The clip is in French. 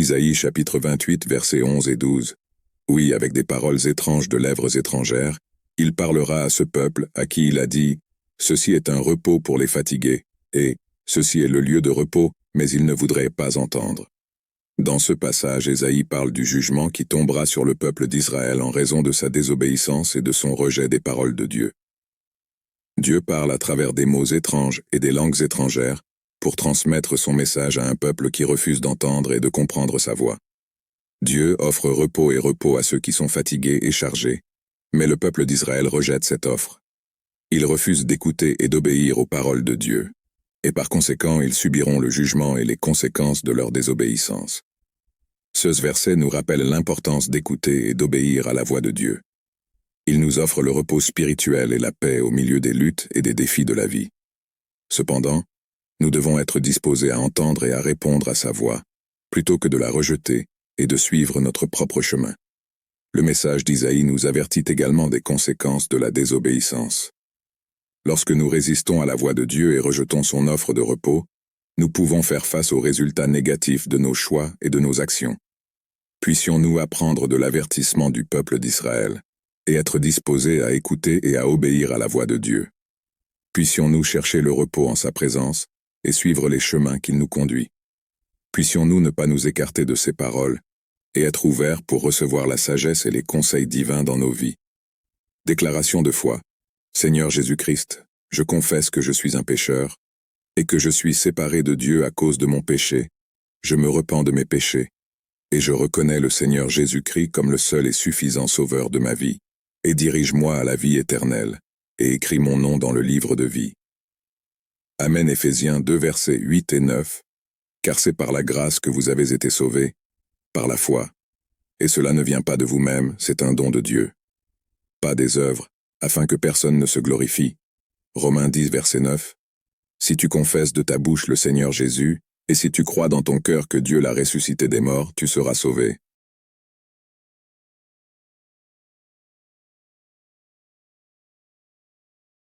Isaïe chapitre 28 versets 11 et 12. Oui, avec des paroles étranges de lèvres étrangères, il parlera à ce peuple à qui il a dit « Ceci est un repos pour les fatigués » et « Ceci est le lieu de repos », mais ils ne voudraient pas entendre. Dans ce passage, Ésaïe parle du jugement qui tombera sur le peuple d'Israël en raison de sa désobéissance et de son rejet des paroles de Dieu. Dieu parle à travers des mots étranges et des langues étrangères pour transmettre son message à un peuple qui refuse d'entendre et de comprendre sa voix. Dieu offre repos et repos à ceux qui sont fatigués et chargés, mais le peuple d'Israël rejette cette offre. Ils refusent d'écouter et d'obéir aux paroles de Dieu, et par conséquent ils subiront le jugement et les conséquences de leur désobéissance. Ce verset nous rappelle l'importance d'écouter et d'obéir à la voix de Dieu. Il nous offre le repos spirituel et la paix au milieu des luttes et des défis de la vie. Cependant, nous devons être disposés à entendre et à répondre à sa voix, plutôt que de la rejeter et de suivre notre propre chemin. Le message d'Isaïe nous avertit également des conséquences de la désobéissance. Lorsque nous résistons à la voix de Dieu et rejetons son offre de repos, nous pouvons faire face aux résultats négatifs de nos choix et de nos actions. Puissions-nous apprendre de l'avertissement du peuple d'Israël et être disposés à écouter et à obéir à la voix de Dieu. Puissions-nous chercher le repos en sa présence et suivre les chemins qu'il nous conduit. Puissions-nous ne pas nous écarter de ses paroles et être ouverts pour recevoir la sagesse et les conseils divins dans nos vies. Déclaration de foi. Seigneur Jésus-Christ, je confesse que je suis un pécheur et que je suis séparé de Dieu à cause de mon péché. Je me repens de mes péchés et je reconnais le Seigneur Jésus-Christ comme le seul et suffisant sauveur de ma vie. Et dirige-moi à la vie éternelle et écris mon nom dans le livre de vie. Amen. Éphésiens 2 versets 8 et 9. Car c'est par la grâce que vous avez été sauvés, par la foi. Et cela ne vient pas de vous-même, c'est un don de Dieu. Pas des œuvres, afin que personne ne se glorifie. Romains 10 verset 9. Si tu confesses de ta bouche le Seigneur Jésus, et si tu crois dans ton cœur que Dieu l'a ressuscité des morts, tu seras sauvé.